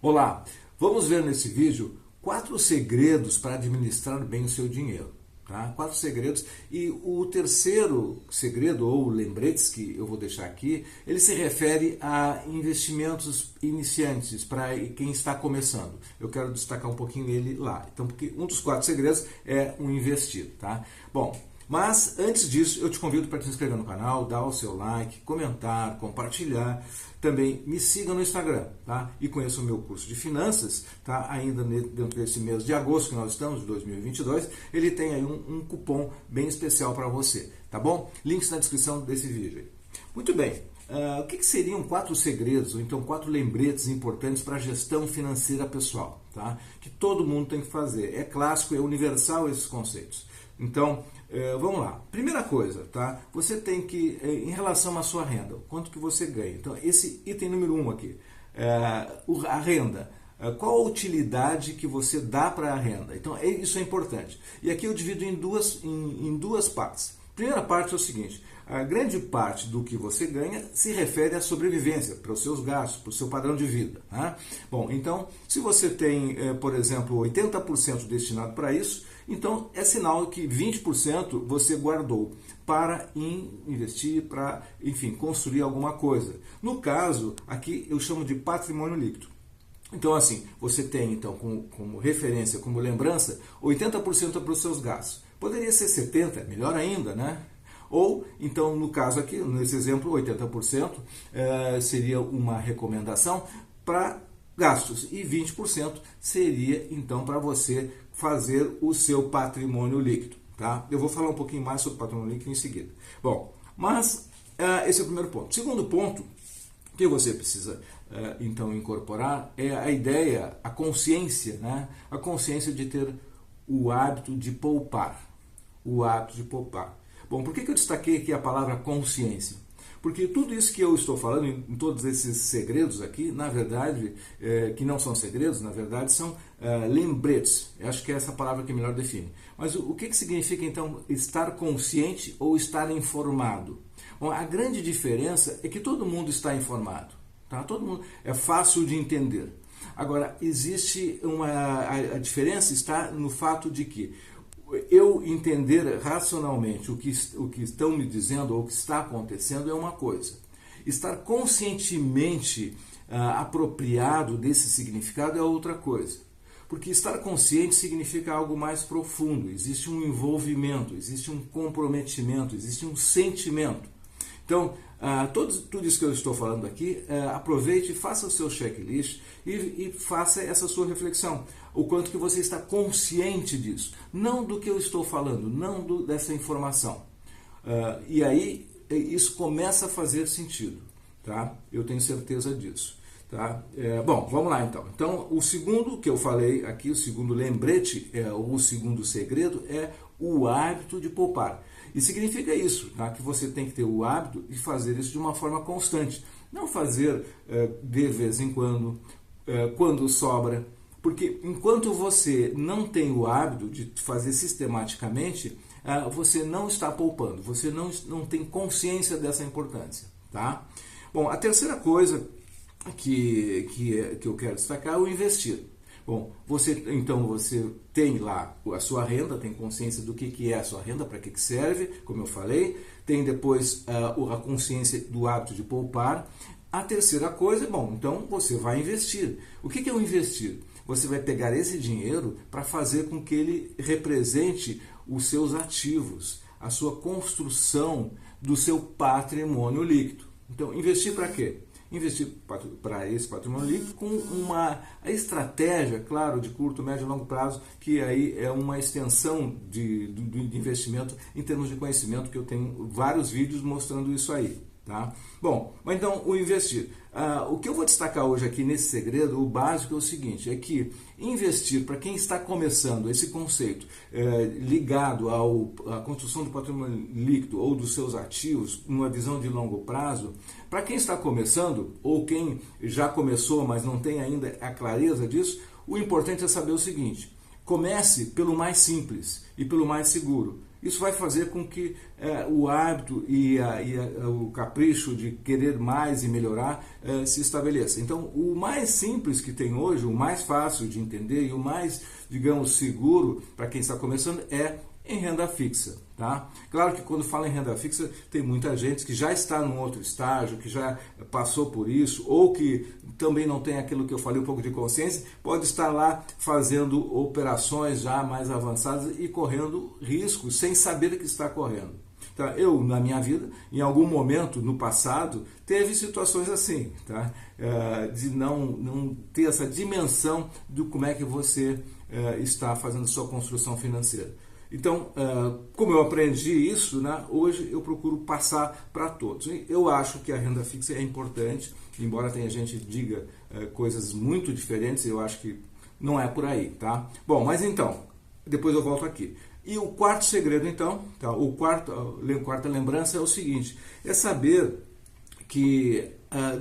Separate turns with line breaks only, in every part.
Olá, vamos ver nesse vídeo 4 segredos para administrar bem o seu dinheiro. Tá? 4 segredos, e o terceiro segredo, ou lembretes que eu vou deixar aqui, ele se refere a investimentos iniciantes, para quem está começando. Eu quero destacar um pouquinho ele lá. Então, porque um dos 4 segredos é o investir. Tá? Bom, mas antes disso, eu te convido para te inscrever no canal, dar o seu like, comentar, compartilhar. Também me siga no Instagram, tá? E conheça o meu curso de finanças, tá? Ainda dentro desse mês de agosto que nós estamos, de 2022, ele tem aí um cupom bem especial para você, tá bom? Links na descrição desse vídeo aí. Muito bem, o que seriam 4 segredos, ou então 4 lembretes importantes para a gestão financeira pessoal, tá? Que todo mundo tem que fazer. É clássico, é universal esses conceitos. Então, vamos lá. Primeira coisa, tá? Você tem que, em relação à sua renda, quanto que você ganha. Então, esse item número 1 aqui, a renda. Qual a utilidade que você dá para a renda? Então, isso é importante. E aqui eu divido em duas partes. Primeira parte é o seguinte: a grande parte do que você ganha se refere à sobrevivência, para os seus gastos, para o seu padrão de vida. Tá? Bom, então, se você tem, por exemplo, 80% destinado para isso, então é sinal que 20% você guardou para investir, para, enfim, construir alguma coisa. No caso, aqui eu chamo de patrimônio líquido. Então, assim, você tem, então, como referência, como lembrança, 80% para os seus gastos. Poderia ser 70%, melhor ainda, né? Ou, então, no caso aqui, nesse exemplo, 80% seria uma recomendação para gastos e 20% seria, então, para você fazer o seu patrimônio líquido. Tá? Eu vou falar um pouquinho mais sobre patrimônio líquido em seguida. Bom, mas esse é o primeiro ponto. Segundo ponto que você precisa, então, incorporar é a ideia, a consciência, né? A consciência de ter o hábito de poupar. O hábito de poupar. Bom, por que eu destaquei aqui a palavra consciência? Porque tudo isso que eu estou falando, em todos esses segredos aqui, na verdade, que não são segredos, na verdade são lembretes. Eu acho que é essa palavra que melhor define. Mas o que significa, então, estar consciente ou estar informado? Bom, a grande diferença é que todo mundo está informado. Tá? Todo mundo, é fácil de entender. Agora, existe a diferença está no fato de que eu entender racionalmente o que estão me dizendo ou o que está acontecendo é uma coisa. Estar conscientemente apropriado desse significado é outra coisa. Porque estar consciente significa algo mais profundo. Existe um envolvimento, existe um comprometimento, existe um sentimento. Então, tudo isso que eu estou falando aqui, aproveite, faça o seu checklist e faça essa sua reflexão. O quanto que você está consciente disso. Não do que eu estou falando, não dessa informação. E aí, isso começa a fazer sentido. Tá? Eu tenho certeza disso. Tá? Bom, vamos lá então. Então, o segundo que eu falei aqui, o segundo lembrete, ou o segundo segredo, é o hábito de poupar. E significa isso, tá? Que você tem que ter o hábito de fazer isso de uma forma constante. Não fazer de vez em quando sobra. Porque enquanto você não tem o hábito de fazer sistematicamente, você não está poupando, você não tem consciência dessa importância. Tá? Bom, a terceira coisa que eu quero destacar é o investir. Bom, você tem lá a sua renda, tem consciência do que é a sua renda, para que serve, como eu falei, tem depois a consciência do hábito de poupar. A terceira coisa, bom, então você vai investir. O que é o investir? Você vai pegar esse dinheiro para fazer com que ele represente os seus ativos, a sua construção do seu patrimônio líquido. Então, investir para quê? Investir para esse patrimônio líquido com uma estratégia, claro, de curto, médio e longo prazo, que aí é uma extensão de investimento em termos de conhecimento, que eu tenho vários vídeos mostrando isso aí. Tá? Bom, mas então o investir. O que eu vou destacar hoje aqui nesse segredo, o básico é o seguinte, é que investir, para quem está começando esse conceito ligado à construção do patrimônio líquido ou dos seus ativos, numa visão de longo prazo, para quem está começando, ou quem já começou, mas não tem ainda a clareza disso, o importante é saber o seguinte: comece pelo mais simples e pelo mais seguro. isso vai fazer com que o hábito e o capricho de querer mais e melhorar se estabeleça. Então, o mais simples que tem hoje, o mais fácil de entender e o mais, digamos, seguro para quem está começando é em renda fixa, tá? Claro que quando fala em renda fixa, tem muita gente que já está num outro estágio, que já passou por isso, ou que também não tem aquilo que eu falei, um pouco de consciência, pode estar lá fazendo operações já mais avançadas e correndo riscos, sem saber que está correndo. Tá? Eu, na minha vida, em algum momento no passado, teve situações assim, tá? De não ter essa dimensão de como é que você está fazendo sua construção financeira. Então, como eu aprendi isso, né, hoje eu procuro passar para todos. Eu acho que a renda fixa é importante, embora tenha gente que diga coisas muito diferentes, eu acho que não é por aí, tá? Bom, mas então, depois eu volto aqui. E o quarto segredo, então, tá? A quarta lembrança é o seguinte, é saber que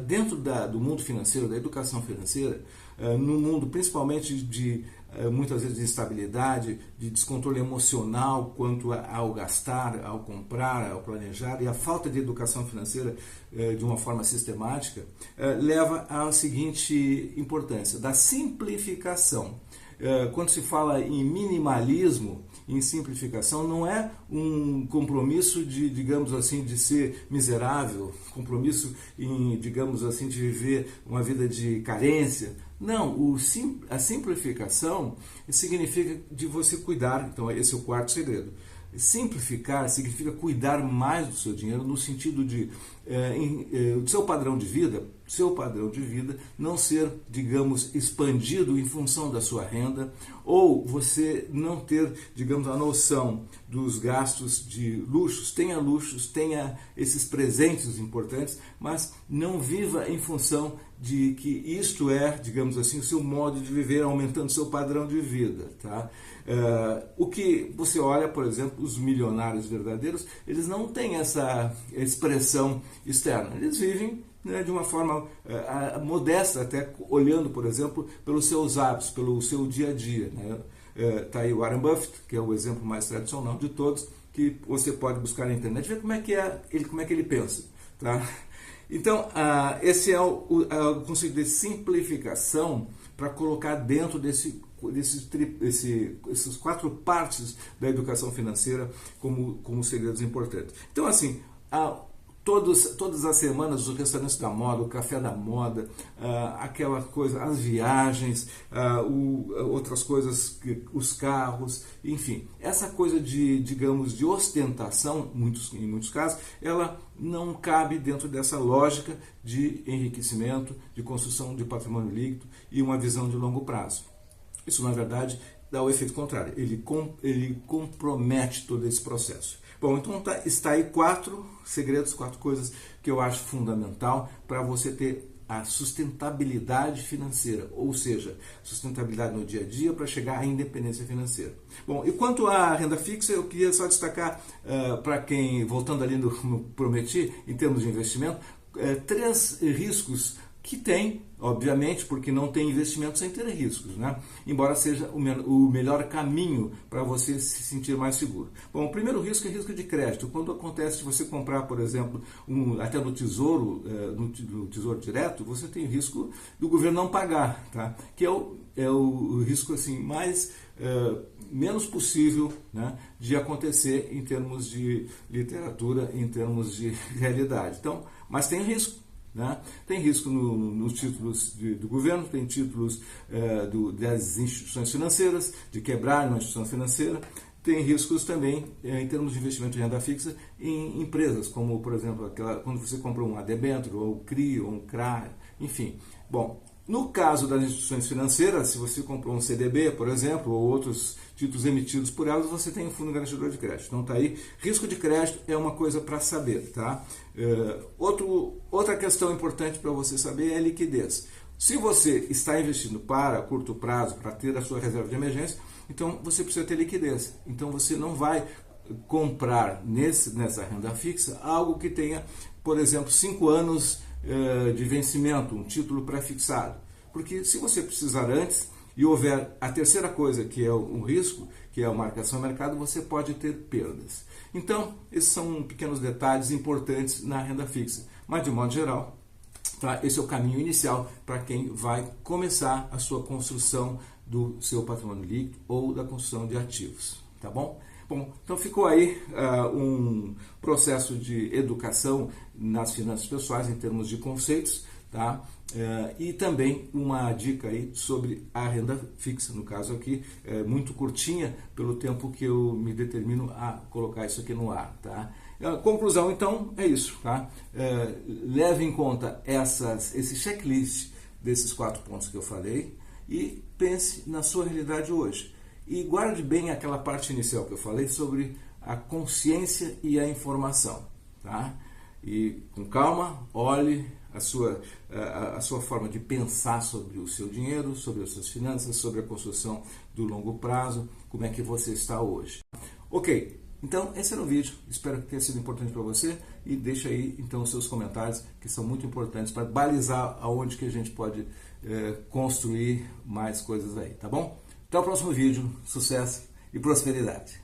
dentro do mundo financeiro, da educação financeira, no mundo principalmente de muitas vezes de instabilidade, de descontrole emocional quanto ao gastar, ao comprar, ao planejar, e a falta de educação financeira de uma forma sistemática, leva à seguinte importância, da simplificação. Quando se fala em minimalismo, em simplificação, não é um compromisso de, digamos assim, de ser miserável, compromisso em, digamos assim, de viver uma vida de carência. Não, a simplificação significa de você cuidar, então esse é o quarto segredo. Simplificar significa cuidar mais do seu dinheiro no sentido de seu padrão de vida não ser, digamos, expandido em função da sua renda, ou você não ter, digamos, a noção dos gastos de luxos, tenha esses presentes importantes, mas não viva em função de que isto é, digamos assim, o seu modo de viver, aumentando seu padrão de vida, tá? O que você olha, por exemplo, os milionários verdadeiros, eles não têm essa expressão externa, eles vivem, né, de uma forma modesta, até olhando, por exemplo, pelos seus hábitos, pelo seu dia a dia, né? Tá aí o Warren Buffett, que é o exemplo mais tradicional de todos, que você pode buscar na internet, ver como é que ele pensa, tá? Então, esse é o conceito de simplificação para colocar dentro essas quatro partes da educação financeira como segredos importantes. Então, assim, todas as semanas os restaurantes da moda, o café da moda, aquela coisa, as viagens, outras coisas, os carros, enfim, essa coisa de, digamos, de ostentação, em muitos casos, ela não cabe dentro dessa lógica de enriquecimento, de construção de patrimônio líquido e uma visão de longo prazo. Isso, na verdade, dá o efeito contrário, ele compromete todo esse processo. Bom, então está aí 4 segredos, 4 coisas que eu acho fundamental para você ter a sustentabilidade financeira, ou seja, sustentabilidade no dia a dia para chegar à independência financeira. Bom, e quanto à renda fixa, eu queria só destacar para quem, voltando ali no prometi, em termos de investimento, 3 riscos que tem, obviamente, porque não tem investimento sem ter riscos, né? Embora seja o melhor caminho para você se sentir mais seguro. Bom, o primeiro risco é risco de crédito. Quando acontece de você comprar, por exemplo, até no Tesouro, no Tesouro Direto, você tem risco do governo não pagar, tá? Que é o risco assim, menos possível, né, de acontecer em termos de literatura, em termos de realidade. Então, mas tem risco. Né? Tem risco nos títulos do governo, tem títulos das instituições financeiras, de quebrar uma instituição financeira, tem riscos também em termos de investimento de renda fixa em empresas, como, por exemplo, quando você compra um debênture, ou CRI, ou um CRA, enfim. Bom, no caso das instituições financeiras, se você comprou um CDB, por exemplo, ou outros títulos emitidos por elas, você tem um fundo garantidor de crédito. Então tá aí, risco de crédito é uma coisa para saber, tá? Outra questão importante para você saber é a liquidez. Se você está investindo para curto prazo, para ter a sua reserva de emergência, então você precisa ter liquidez. Então você não vai comprar nessa renda fixa algo que tenha, por exemplo, 5 anos de vencimento, um título pré-fixado. Porque se você precisar antes, e houver a terceira coisa, que é um risco, que é a marcação ao mercado, você pode ter perdas. Então, esses são pequenos detalhes importantes na renda fixa. Mas, de modo geral, tá? Esse é o caminho inicial para quem vai começar a sua construção do seu patrimônio líquido ou da construção de ativos. Tá bom? Bom, então ficou aí um processo de educação nas finanças pessoais em termos de conceitos, tá? E também uma dica aí sobre a renda fixa, no caso aqui, muito curtinha pelo tempo que eu me determino a colocar isso aqui no ar, tá? A conclusão, então, é isso, tá? Leve em conta esse checklist desses 4 pontos que eu falei e pense na sua realidade hoje. E guarde bem aquela parte inicial que eu falei sobre a consciência e a informação, tá? E com calma, olhe a sua forma de pensar sobre o seu dinheiro, sobre as suas finanças, sobre a construção do longo prazo, como é que você está hoje. Ok, então esse era o vídeo, espero que tenha sido importante para você e deixa aí então os seus comentários que são muito importantes para balizar aonde que a gente pode construir mais coisas aí, tá bom? Até o próximo vídeo, sucesso e prosperidade!